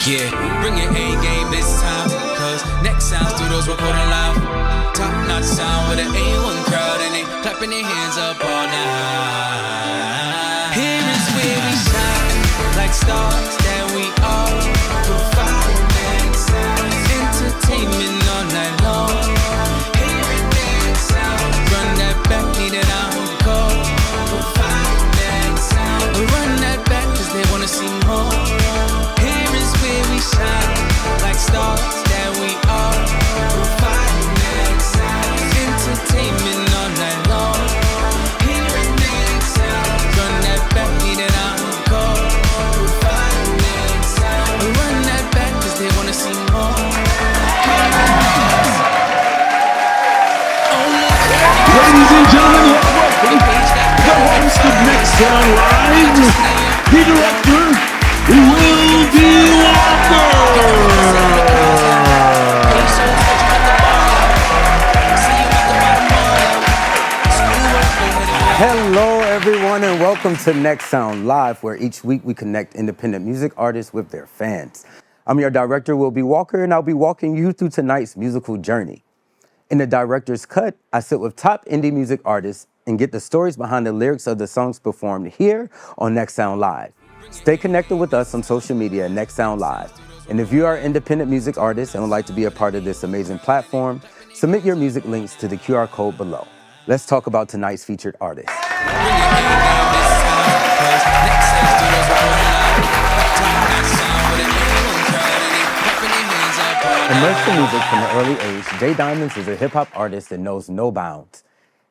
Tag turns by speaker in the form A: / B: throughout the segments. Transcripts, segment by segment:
A: Yeah, bring your A game this time, cause next sound studios recording live. Top notch sound with an A1 crowd and they clapping their hands up all night. Here is where we shine, like stars that we are. Providing that sound, entertainment all night long. Hearing that sound, run that back, need it encore. Providing that sound, run that back cause they wanna see more. We shine like stars that we are. Providing that sound, entertainment all night long. Hearing that sound, run that back, need it encore. Providing that sound, run that back cause they wanna see more.
B: Ladies and gentlemen, welcome the host of Next Sound Live, the director, Will be Walker.
C: Hello everyone and welcome to Next Sound Live, where each week we connect independent music artists with their fans. I'm your director, Will B. Walker, and I'll be walking you through tonight's musical journey. In the director's cut, I sit with top indie music artists and get the stories behind the lyrics of the songs performed here on Next Sound Live. Stay connected with us on social media at Next Sound Live. And if you are an independent music artist and would like to be a part of this amazing platform, submit your music links to the QR code below. Let's talk about tonight's featured artist. Immersed in music from an early age, JDYMONDS is a hip-hop artist that knows no bounds.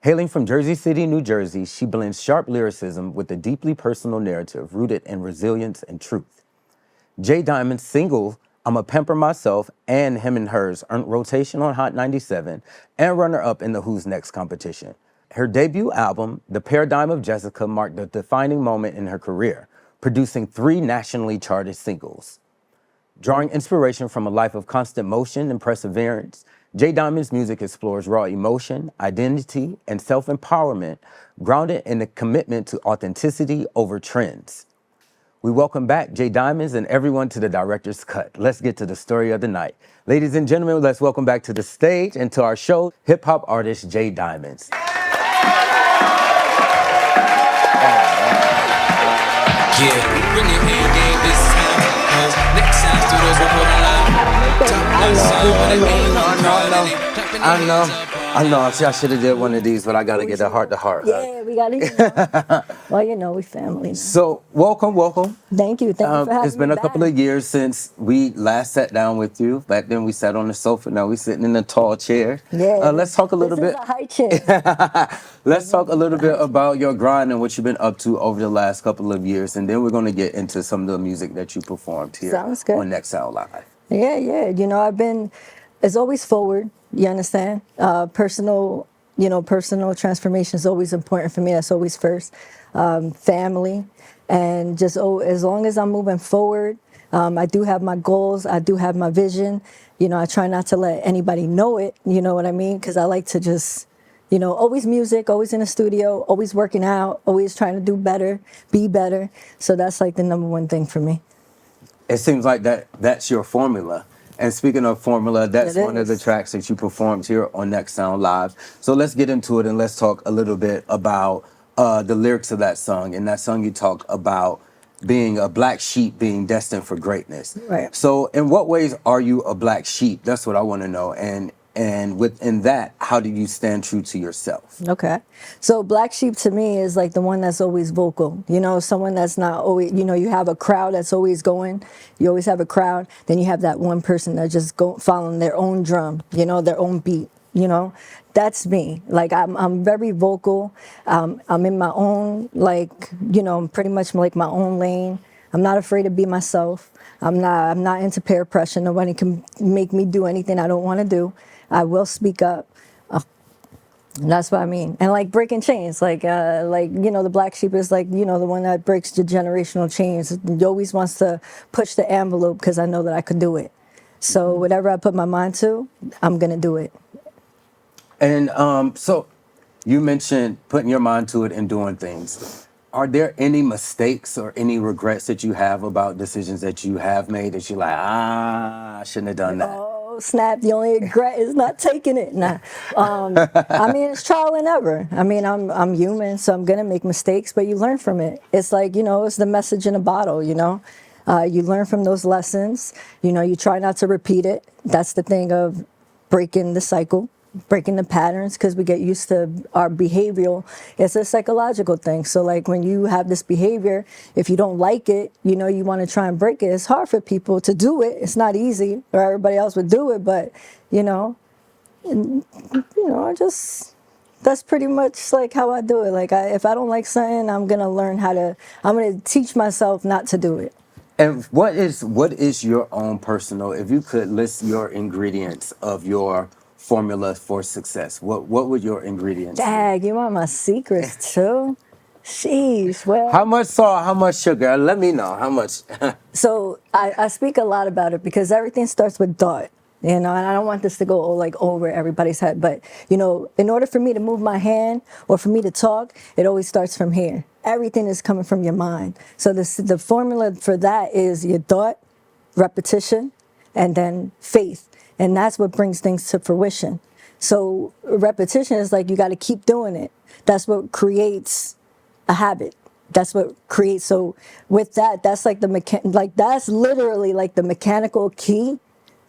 C: Hailing from Jersey City, New Jersey, she blends sharp lyricism with a deeply personal narrative rooted in resilience and truth. JDYMONDS' single, I'ma Pamper Myself, and Him and Hers earned rotation on Hot 97 and runner-up in the Who's Next competition. Her debut album, The Paradigm of Jessica, marked a defining moment in her career, producing 3 nationally charted singles. Drawing inspiration from a life of constant motion and perseverance, JDYMONDS' music explores raw emotion, identity, and self-empowerment, grounded in a commitment to authenticity over trends. We welcome back JDYMONDS and everyone to the director's cut. Let's get to the story of the night. Ladies and gentlemen, let's welcome back to the stage and to our show, hip-hop artist JDYMONDS.
A: Yeah, bring your A game this time, cause next sound studios recording live.
C: I know. I should have did one of these, but I gotta get a heart-to-heart.
D: Yeah, we gotta. Well, we family. Now.
C: So, welcome.
D: Thank you for having me.
C: It's been a couple of years since we last sat down with you. Back then, we sat on the sofa. Now we're sitting in a tall chair.
D: Yeah.
C: Let's talk a little bit.
D: This is a high chair.
C: Let's talk a little bit about your grind and what you've been up to over the last couple of years, and then we're gonna get into some of the music that you performed here on Next Sound Live.
D: Yeah. It's always forward. You understand? Personal transformation is always important for me. That's always first. Family, and just as long as I'm moving forward, I do have my goals. I do have my vision. I try not to let anybody know it. You know what I mean? Because I like to just, always music, always in the studio, always working out, always trying to do better, be better. So that's like the number one thing for me.
C: It seems like that's your formula. And speaking of formula, that's one of the tracks that you performed here on Next Sound Live. So let's get into it and let's talk a little bit about the lyrics of that song. In that song, you talk about being a black sheep, being destined for greatness.
D: Right.
C: So in what ways are you a black sheep? That's what I want to know. And within that, how do you stand true to yourself?
D: Okay. So black sheep to me is like the one that's always vocal. Someone that's not always, you have a crowd that's always going. You always have a crowd. Then you have that one person that just following their own drum, their own beat. That's me. Like I'm very vocal. I'm in my own, pretty much like my own lane. I'm not afraid to be myself. I'm not into peer pressure. Nobody can make me do anything I don't want to do. I will speak up. That's what I mean. And like breaking chains, the black sheep is the one that breaks the generational chains. He always wants to push the envelope because I know that I could do it. So whatever I put my mind to, I'm going to do it.
C: And so you mentioned putting your mind to it and doing things. Are there any mistakes or any regrets that you have about decisions that you have made that you're like, I shouldn't have done that?
D: Oh, snap. The only regret is not taking it. Nah. I mean, it's trial and error. I mean, I'm human, so I'm going to make mistakes, but you learn from it. It's like, it's the message in a bottle, you learn from those lessons. You try not to repeat it. That's the thing of breaking the cycle, breaking the patterns, because we get used to our behavioral. It's a psychological thing. So like when you have this behavior, if you don't like it, you want to try and break it. It's hard for people to do it. It's not easy, or everybody else would do it. But I just, that's pretty much like how I do it. Like if I don't like something, I'm gonna teach myself not to do it.
C: And what is your own personal, if you could list your ingredients of your formula for success, what would your ingredients be?
D: Dag, you want my secrets too? Sheesh, well.
C: How much salt, how much sugar? Let me know how much.
D: So I speak a lot about it because everything starts with thought, and I don't want this to go over everybody's head. But, in order for me to move my hand or for me to talk, it always starts from here. Everything is coming from your mind. So the formula for that is your thought, repetition, and then faith. And that's what brings things to fruition. So repetition is like you got to keep doing it. That's what creates a habit. That's what creates. So with that, that's like that's literally like the mechanical key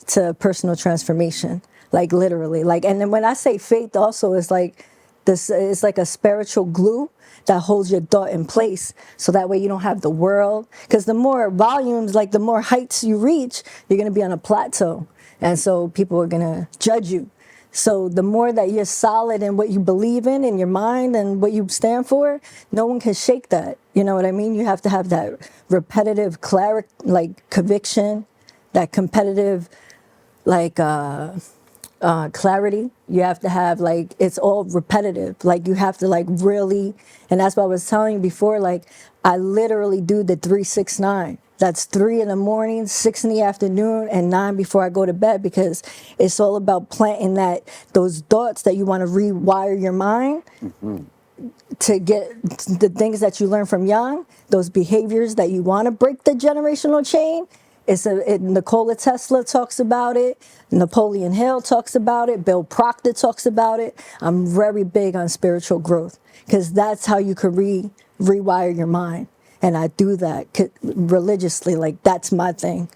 D: to personal transformation. Like literally, and then when I say faith, also is like this is like a spiritual glue that holds your thought in place. So that way you don't have the world. Because the more volumes, like the more heights you reach, you're gonna be on a plateau, and so people are gonna judge you. So the more that you're solid in what you believe in your mind and what you stand for, no one can shake that. You know what I mean? You have to have that repetitive conviction, that competitive clarity. You have to have it's all repetitive. You have to really, and that's what I was telling you before, I literally do the 3-6-9. That's 3 in the morning, 6 in the afternoon, and 9 before I go to bed, because it's all about planting those thoughts that you want to rewire your mind to get the things that you learn from young, those behaviors that you want to break the generational chain. Nikola Tesla talks about it. Napoleon Hill talks about it. Bill Proctor talks about it. I'm very big on spiritual growth because that's how you could rewire your mind. And I do that religiously. That's my thing.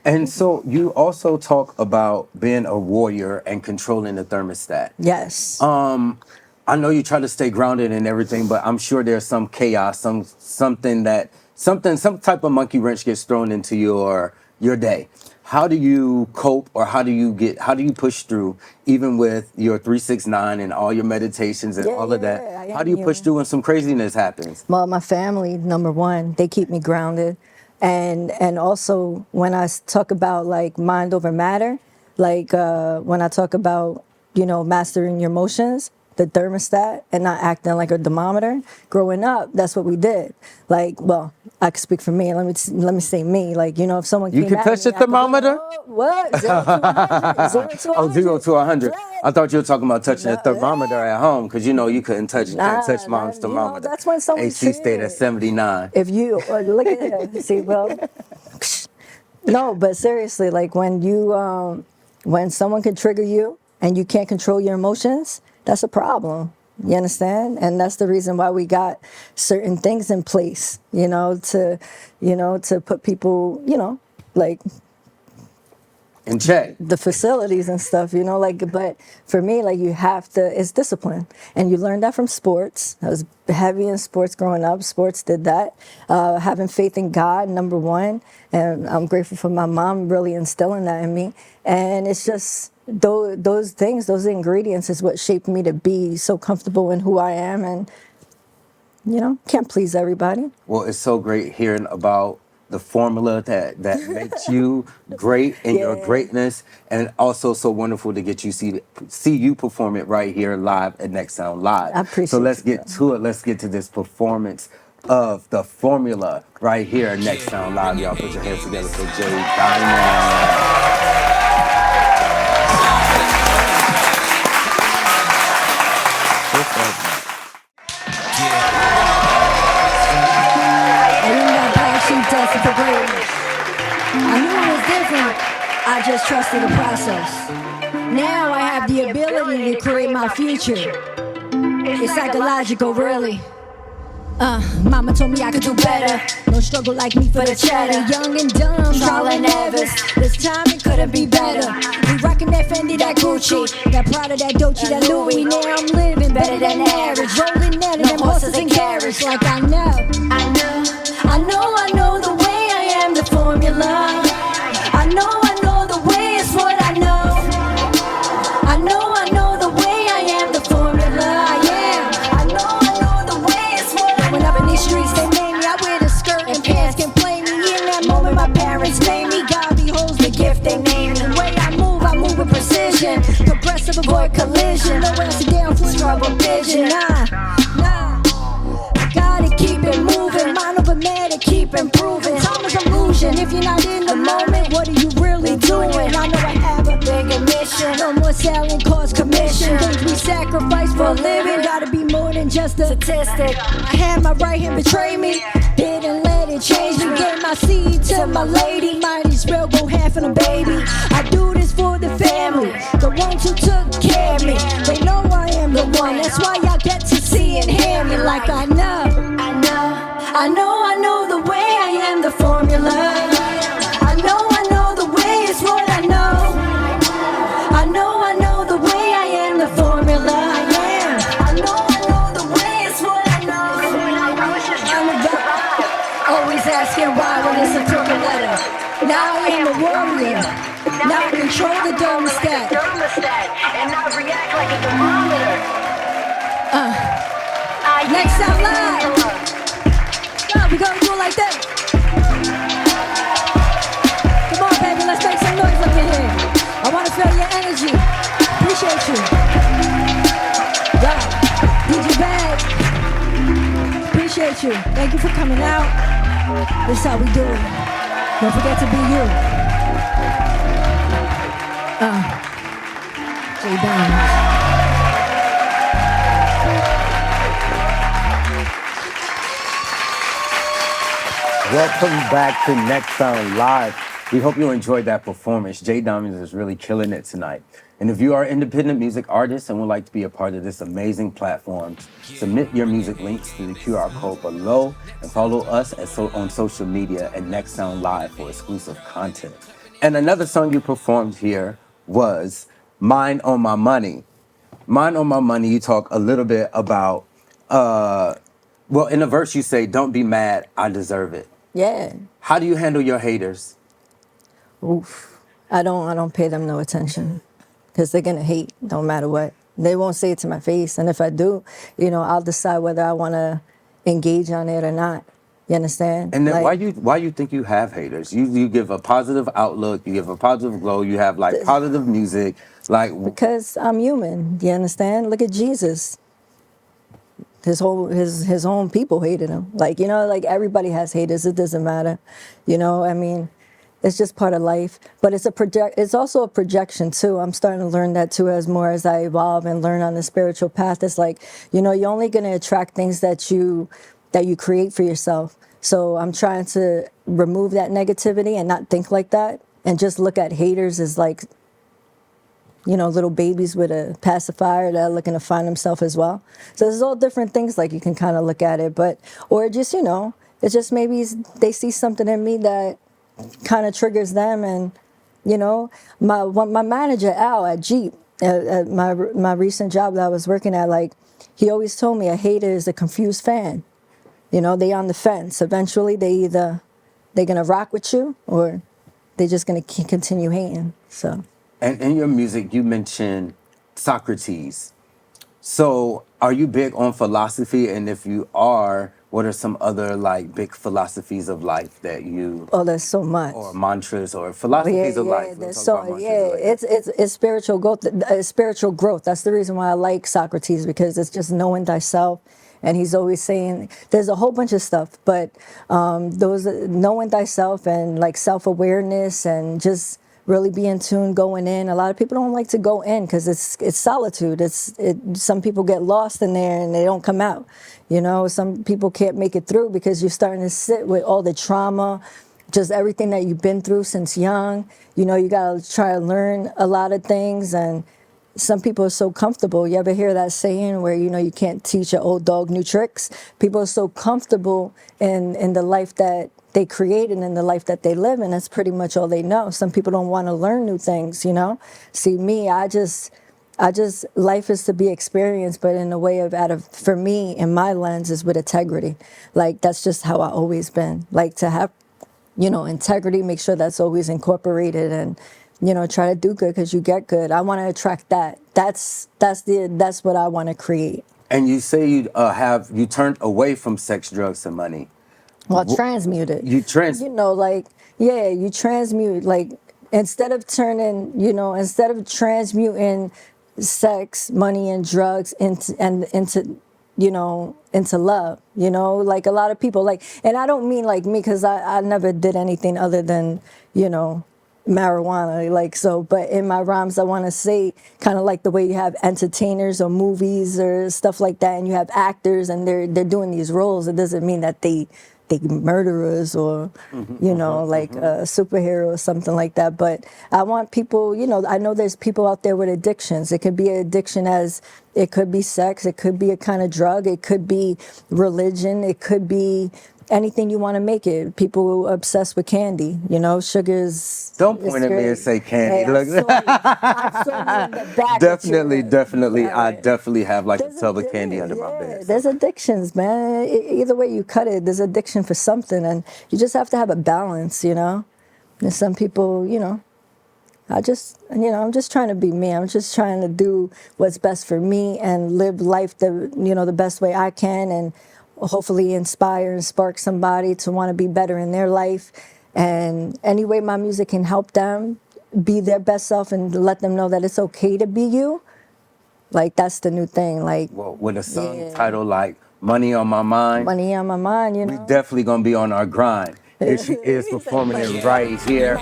C: And so you also talk about being a warrior and controlling the thermostat.
D: Yes.
C: I know you try to stay grounded and everything, but I'm sure there's some chaos, some type of monkey wrench gets thrown into your day. How do you cope, or how do you push through, even with your 3-6-9 and all your meditations and all of that? How do you push through when some craziness happens?
D: Well, my family, number one, they keep me grounded. And also when I talk about mind over matter, when I talk about, mastering your emotions, the thermostat, and not acting like a thermometer. Growing up, that's what we did. Well, I can speak for me. Let me say me. If someone
C: You
D: came
C: can
D: at
C: touch
D: me,
C: the thermometer?
D: What? 0 to 100. 0 to 100.
C: Oh, 0 to 100.
D: Right.
C: I thought you were talking about touching the thermometer at home, because you couldn't touch mom's thermometer.
D: That's when someone
C: AC stayed at 79.
D: If you look at it, see, well, no, but seriously, when someone can trigger you and you can't control your emotions, that's a problem. You understand? And that's the reason why we got certain things in place, to put people,
C: In check.
D: the facilities and stuff, but for me, you have to, it's discipline. And you learn that from sports. I was heavy in sports growing up. Sports did that. Having faith in God, number one. And I'm grateful for my mom really instilling that in me. And it's just, those things, those ingredients is what shaped me to be so comfortable in who I am, and can't please everybody.
C: Well, it's so great hearing about the formula that makes you great in your greatness, and also so wonderful to get you see you perform it right here live at Next Sound Live.
D: I appreciate
C: So let's
D: you,
C: get to it. Let's get to this performance of the formula right here at Next Sound Live. Y'all put your hands together for JDYMONDS.
D: I knew it was different. I just trusted the process. Now I have the ability to create my future. It's psychological, really. Mama told me I could do better. No struggle like me for the cheddar. Young and dumb, trial and errors. This time it couldn't be better. We rockin' that Fendi, that Gucci, that Prada, that Dolce, that Louis. Now I'm living better than average. Rolling out of them horses and carriage. Like I know the way I am the formula. I know the way it's what I know. I know the way I am the formula. Yeah, I know the way it's what I know. When up in these streets, they made me. I wear the skirt and pants, can play me. In that moment, my parents named me. God beholds the gift they named me. The way I move with precision. Progressive, avoid collision. No else down for struggle vision. Nah. I gotta keep it moving. Mind over matter, keep improving. Time is illusion. If you're not in the moment, what are you really doing? I know I have a bigger mission. No more selling cause commission. Things we sacrifice for a living. Gotta be more than just a statistic. I had my right hand betray me. Didn't let it change me. Gave my seed to my lady. Might as well go half on a baby. I do this for the family, the ones who took care of me. They know I am the one. That's why y'all get to see and hear me. Like I know the way I am the formula. I know the way is what I know. I know the way I am the formula. I know the way is what I know. I'm about always asking why when it's a crooked letter. Now I am a warrior. Now I control the thermostat. And not react like a thermometer. Next out live. We gonna do it like that. Come on, baby, let's make some noise up in here. I wanna feel your energy. Appreciate you. Wow. DJ Bag. Appreciate you. Thank you for coming out. This is how we do it. Don't forget to be you. JDYMONDS.
C: Welcome back to Next Sound Live. We hope you enjoyed that performance. JDYMONDS is really killing it tonight. And if you are an independent music artist and would like to be a part of this amazing platform, submit your music links to the QR code below and follow us on social media at Next Sound Live for exclusive content. And another song you performed here was Mind on My Money. Mind on My Money, you talk a little bit about, well, in the verse you say, don't be mad, I deserve it.
D: Yeah.
C: How do you handle your haters?
D: Oof. I don't pay them no attention because they're gonna hate no matter what. They won't say it to my face, and if I do, I'll decide whether I want to engage on it or not. You understand?
C: And then why you think you have haters? You give a positive outlook, you give a positive glow, you have like positive music, like
D: because I'm human. You understand? Look at Jesus. His own people hated him. Like everybody has haters. It doesn't matter. I mean, it's just part of life. But it's also a projection too. I'm starting to learn that too as I evolve and learn on the spiritual path. It's like, you're only gonna attract things that you create for yourself. So I'm trying to remove that negativity and not think like that and just look at haters as like, little babies with a pacifier that are looking to find themselves as well. So there's all different things like you can kind of look at it, or just, it's just maybe they see something in me that kind of triggers them. And, my manager, Al, at Jeep, at my recent job that I was working at, like, he always told me a hater is a confused fan. They on the fence. Eventually, they're going to rock with you or they're just going to continue hating, so.
C: And in your music, you mentioned Socrates. So are you big on philosophy? And if you are, what are some other like big philosophies of life that you...
D: Oh, there's so much.
C: Or mantras or philosophies of life.
D: There's it's spiritual growth. Spiritual growth. That's the reason why I like Socrates, because it's just knowing thyself. And he's always saying, there's a whole bunch of stuff, but those knowing thyself and like self-awareness and just really be in tune, going in. A lot of people don't like to go in because it's solitude. Some people get lost in there and they don't come out. Some people can't make it through because you're starting to sit with all the trauma, just everything that you've been through since young. You know, you got to try to learn a lot of things. And some people are so comfortable. You ever hear that saying where, you know, you can't teach an old dog new tricks? People are so comfortable in the life that they created and the life that they live in. That's pretty much all they know. Some people don't want to learn new things, you know? See, me, I just, life is to be experienced, but in a way of, for me, in my lens, is with integrity. Like, that's just how I always been. Like, to have, you know, integrity, make sure that's always incorporated, and, you know, try to do good because you get good. I want to attract that. That's what I want to create.
C: And you say you turned away from sex, drugs, and money.
D: Well, transmuted. You know, like, yeah, you transmute. Like, instead of transmuting sex, money, and drugs into love. You know, like a lot of people, like, and I don't mean like me, because I never did anything other than, you know, marijuana, like, so, but in my rhymes I want to say kind of like the way you have entertainers or movies or stuff like that, and you have actors and they're doing these roles. It doesn't mean that they murderers or you know, like a superhero or something like that. But I want people, you know, I know there's people out there with addictions. It could be an addiction, as it could be sex, it could be a kind of drug, it could be religion, it could be anything you want to make it. People obsessed with candy, you know, sugars.
C: Don't point at me and say candy.
D: Hey,
C: Look,
D: I saw you in the back.
C: definitely. I
D: Right.
C: definitely have like
D: There's
C: a tub of candy under my bed.
D: There's addictions, man. Either way you cut it, there's addiction for something, and you just have to have a balance, you know. And some people, you know, I'm just trying to be me. I'm just trying to do what's best for me and live life the best way I can, and hopefully inspire and spark somebody to want to be better in their life. And any way my music can help them be their best self and let them know that it's okay to be you, like, that's the new thing. Like,
C: Well, with a song titled like Money on My Mind,
D: money on my mind, you know.
C: we definitely gonna be on our grind. Here she is performing it right here.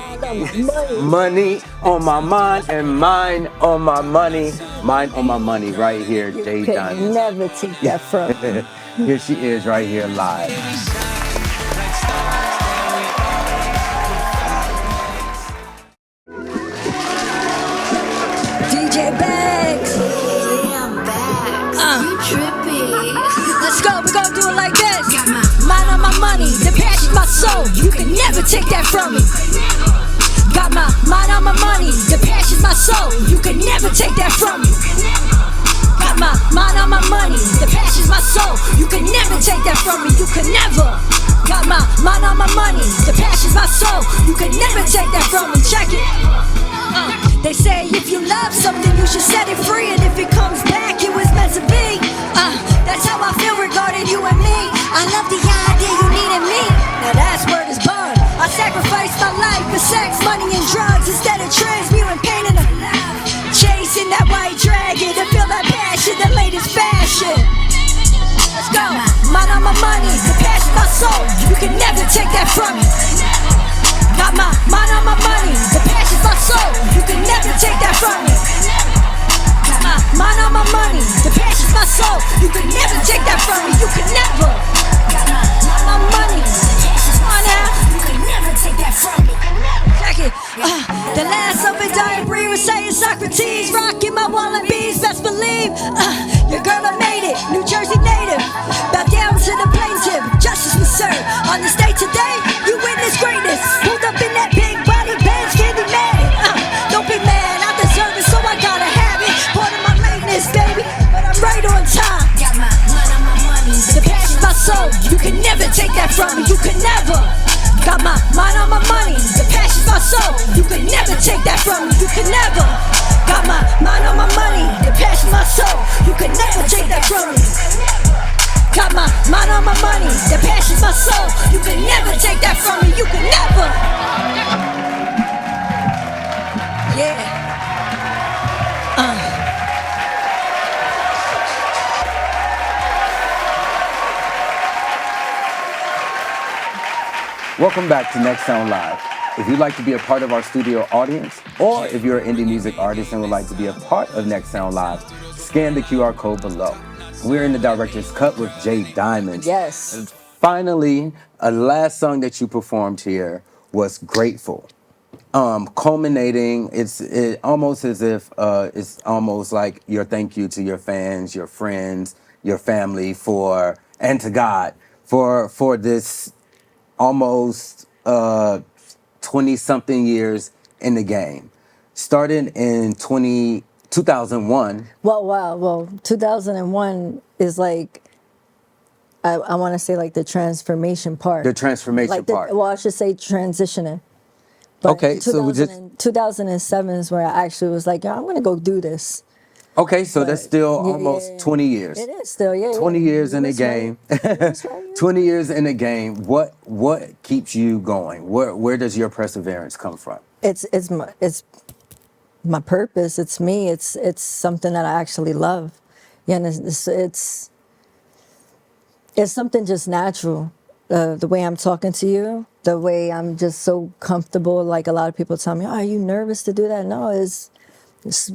C: Money on my mind and mine on my money. Mine on my money right here, J
D: Could
C: Diamonds.
D: never take that from me.
C: Here she is right here live.
D: DJ Bags.
E: I'm back. You trippy.
D: Let's go, we're gonna do it like this. Mind on my money, the passion, my soul. You can never take that from me. Got my mind on my money, the passion, my soul. You can never take that from me. Got my mind on my money, the passion's my soul. You can never take that from me. You can never. Got my mind on my money, the passion's my soul. You can never take that from me. Check it. They say if you love something, you should set it free, and if it comes back, it was meant to be. That's how I feel regarding you and me. I love the idea you needed me. Now that's word is bond. I sacrificed my life for sex, money, and drugs instead of transmuting pain into love. Chasing that white dragon to feel that passion, the latest fashion. Let's go. Mind on my money, the passion, my soul. You can never take that from me. Got my mind on my money, the passion's my soul. You can never take that from me. Got my mind on my money, the passion's my soul. You can never take that from me. You can never. Got my mind on my money, the passion's my now. You can never take that from me. Check it. The last of a dying breed was saying Socrates, rocking my wallabies. Best believe your girl I made it, New Jersey native. Bow down to the plaintiff, justice was served. On the stage today, you witness greatness. Pulled up in that big body Benz, can't be mad. Don't be mad, I deserve it, so I gotta have it. Part of my lateness, baby, but I'm right on time.
E: Got my mind on my money.
D: The passion's my soul, you can never take that from me. You can never. Got my mind on my money, the passion's my soul. You can never take that from me. You can never. Got my mind on my money, the passion's my soul. You can never take that from me. Got my mind on my money, the passion's my soul. You can never take that from me. You can never. Yeah.
C: Welcome back to Next Sound Live. If you'd like to be a part of our studio audience, or if you're an indie music artist and would like to be a part of Next Sound Live, scan the QR code below. We're in the director's cut with JDYMONDS.
D: Yes.
C: Finally, a last song that you performed here was grateful. Culminating, it almost as if it's almost like your thank you to your fans, your friends, your family and to God for this almost 20 something years in the game. Started in 2001.
D: Well, wow. Well, 2001 is like, I want to say like the transformation part.
C: The transformation
D: like
C: part.
D: Well, I should say transitioning. But
C: Okay, so we just
D: 2007 is where I actually was like, yeah, I'm going to go do this.
C: okay, so that's
D: But,
C: still
D: yeah,
C: almost
D: yeah.
C: 20 years.
D: It is still, yeah.
C: 20
D: yeah.
C: years in the
D: That's right.
C: game.
D: That's right, yeah.
C: 20 years in the game. What keeps you going? Where does your perseverance come from?
D: It's my purpose. It's me. It's something that I actually love. Yeah, and it's something just natural. The way I'm talking to you, the way I'm just so comfortable. Like a lot of people tell me, oh, are you nervous to do that? No, it's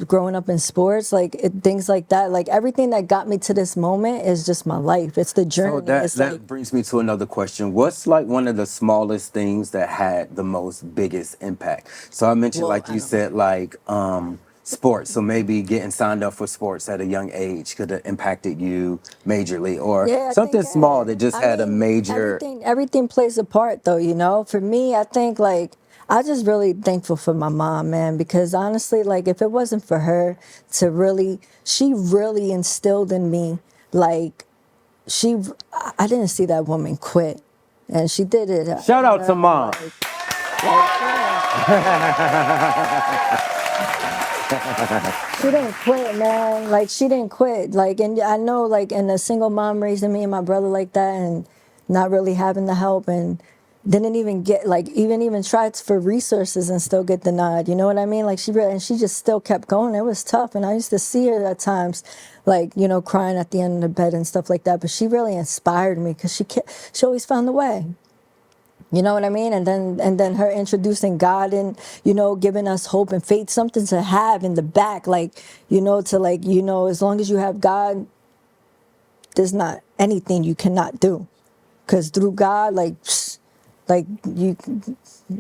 D: growing up in sports, like things like that. Like everything that got me to this moment is just my life. It's the journey.
C: So that
D: It's
C: that
D: like,
C: brings me to another question. What's like one of the smallest things that had the most biggest impact? So I mentioned,
D: Well,
C: like
D: I
C: you
D: don't
C: said, like sports. So maybe getting signed up for sports at a young age could have impacted you majorly, or
D: yeah, I
C: something
D: think,
C: small that just
D: I
C: had a
D: mean,
C: major.
D: everything plays a part, though. You know, for me, I think like I just really thankful for my mom, man, because honestly, like if it wasn't for her she really instilled in me, like I didn't see that woman quit, and she did it.
C: Shout out to mom.
D: She didn't quit, man. Like she didn't quit. Like, and I know, like, and a single mom raising me and my brother like that, and not really having the help, and didn't even get like even tried for resources and still get denied. You know what I mean? Like she just still kept going. It was tough, and I used to see her at times, like crying at the end of the bed and stuff like that. But she really inspired me because she always found a way. You know what I mean? And then her introducing God and, giving us hope and faith, something to have in the back, like, as long as you have God, there's not anything you cannot do. Because through God,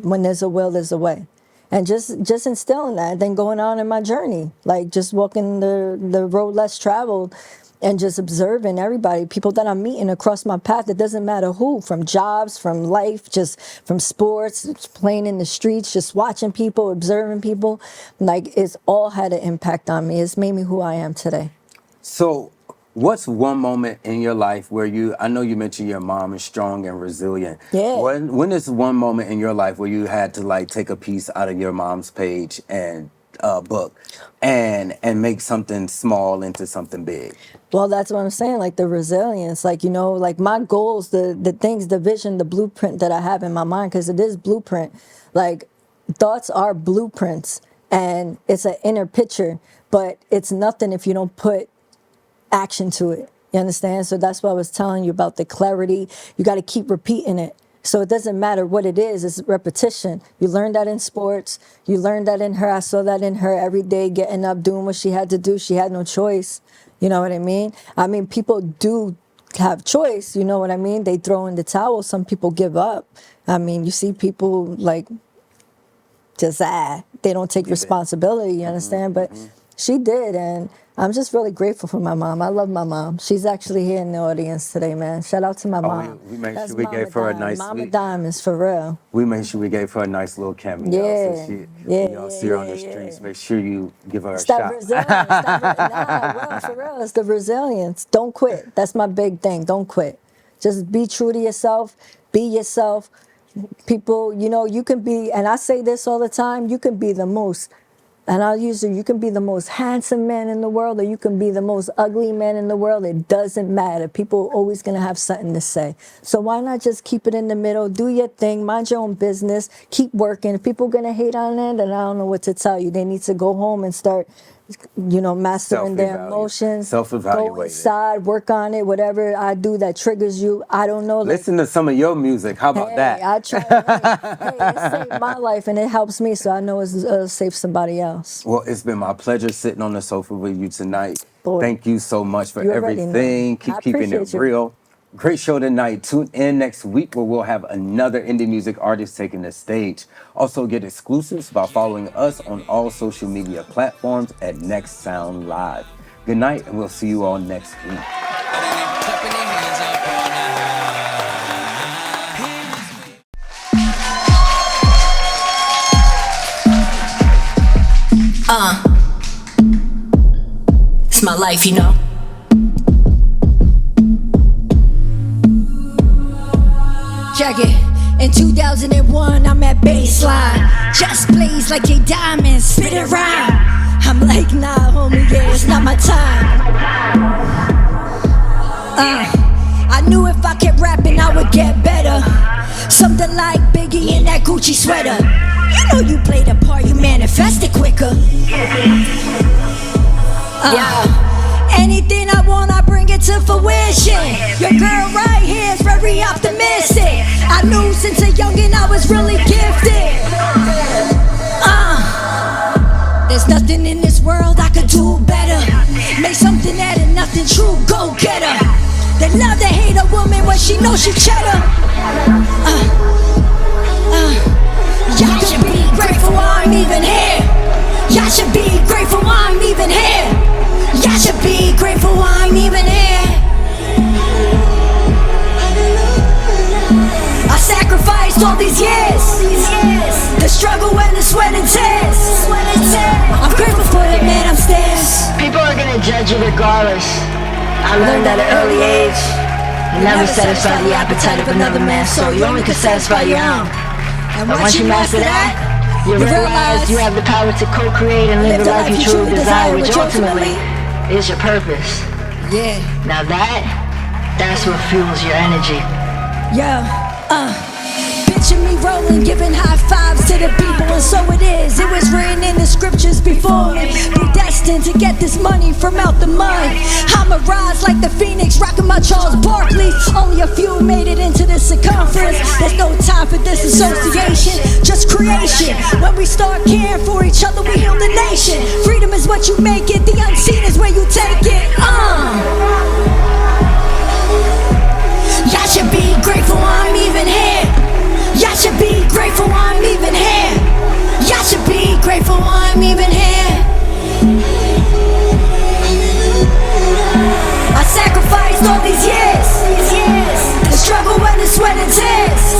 D: when there's a will, there's a way. And just instilling that, then going on in my journey, like just walking the road less traveled, and just observing everybody, people that I'm meeting across my path. It doesn't matter who, from jobs, from life, just from sports, playing in the streets, just watching people, observing people. Like it's all had an impact on me. It's made me who I am today.
C: So what's one moment in your life where I know you mentioned your mom is strong and resilient.
D: Yeah.
C: When is one moment in your life where you had to like take a piece out of your mom's page and book and make something small into something big?
D: Well, that's what I'm saying, like the resilience, like, like my goals, the things, the vision, the blueprint that I have in my mind, because it is blueprint. Like thoughts are blueprints, and it's an inner picture, but it's nothing if you don't put action to it. You understand? So that's what I was telling you about the clarity. You got to keep repeating it. So it doesn't matter what it is, it's repetition. You learned that in sports. You learned that in her. I saw that in her every day, getting up, doing what she had to do. She had no choice. You know what I mean? I mean, people do have choice. You know what I mean? They throw in the towel. Some people give up. I mean, you see people like just, they don't take responsibility. You understand? But she did. And I'm just really grateful for my mom. I love my mom. She's actually here in the audience today, man. Shout out to my mom.
C: We made
D: That's
C: sure we
D: Mama
C: gave her a
D: Dime.
C: nice.
D: Mama Diamonds, for real.
C: We made sure we gave her a nice little cameo.
D: Yeah.
C: So
D: Yeah,
C: y'all see her on the
D: yeah,
C: streets,
D: yeah.
C: make sure you give her a
D: It's that
C: shot.
D: resilience. Nah, for real. It's the resilience. Don't quit. That's my big thing. Don't quit. Just be true to yourself. Be yourself. People, you can be, and I say this all the time, you can be the most, and I'll use it, you can be the most handsome man in the world, or you can be the most ugly man in the world. It doesn't matter. People are always going to have something to say. So why not just keep it in the middle? Do your thing. Mind your own business. Keep working. If people are going to hate on it, then I don't know what to tell you. They need to go home and start, mastering their emotions.
C: Self-evaluate.
D: Go inside, work on it. Whatever I do that triggers you, I don't know.
C: Listen to some of your music. How about that?
D: I try. It saved my life, and it helps me, so I know it'll save somebody else.
C: Well, it's been my pleasure sitting on the sofa with you tonight.
D: Boy,
C: Thank you so much for
D: you already know.
C: everything.
D: I
C: Keep keeping it
D: appreciate you.
C: real. Great show tonight. Tune in next week where we'll have another indie music artist taking the stage. Also get exclusives by following us on all social media platforms at Next Sound Live. Good night, and we'll see you all next week.
A: Clapping their hands up all night.
E: It's my life, you know.
D: Check it. In 2001, I'm at baseline. Just blaze like JDYMONDS, spit it around. I'm like, nah, homie, yeah, it's not my time. I knew if I kept rapping, I would get better. Something like Biggie in that Gucci sweater. You know you played a part, you manifest it quicker. Anything I want, I bring it to fruition. Your girl right here is very optimistic. I knew since a youngin' I was really gifted. There's nothing in this world I could do better. Make something out of nothing, true go-getter. They love to hate a woman when she knows she cheddar. Y'all should be grateful I'm even here. Y'all should be grateful I'm even here. Y'all should be grateful I'm even here. I sacrificed all these years, the struggle and the sweat and tears. I'm grateful for the man upstairs.
F: People are gonna judge you regardless. I learned at an early age, you never satisfy the appetite of another man's soul. You only can satisfy your own. And once you master that, you realize you have the power to co-create and live the life you truly desire, which ultimately is your purpose.
D: Yeah.
F: Now that's what fuels your energy.
D: Picture me rolling, giving high fives to the people, and so it is. It was written in the scriptures before me. Predestined to get this money from out the mud. I'ma rise like the phoenix, rocking my Charles Barkley. Only a few made it into the circumference. There's no time for disassociation, just creation. When we start caring for each other, we heal the nation. Freedom is what you make it, the unseen is where you take it. Y'all should be grateful I'm even here. Y'all should be grateful I'm even here. Y'all should be grateful I'm even here. I sacrificed all these years, the struggle and the sweat and tears.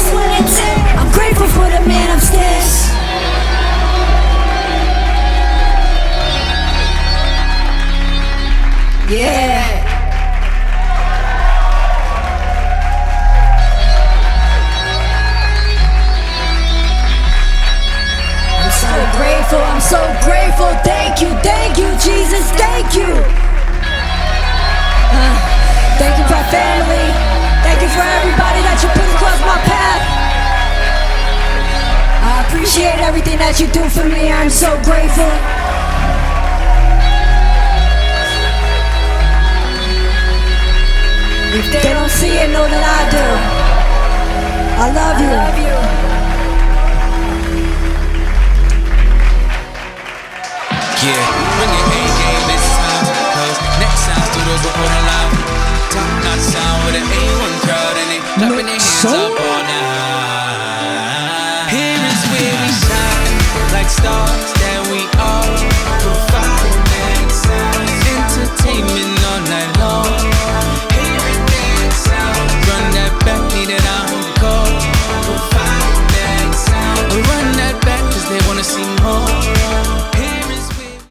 D: I'm grateful for the man upstairs. Yeah. I'm so grateful, thank you, Jesus, thank you. Thank you for our family, thank you for everybody that you put across my path. I appreciate everything that you do for me, I'm so grateful. If they don't see it, know that I do. I love you.
A: Yeah, bring your A game this time, cause next time studios will put on live. Top notch sound with an A1 crowd and they clapping their hands up all night.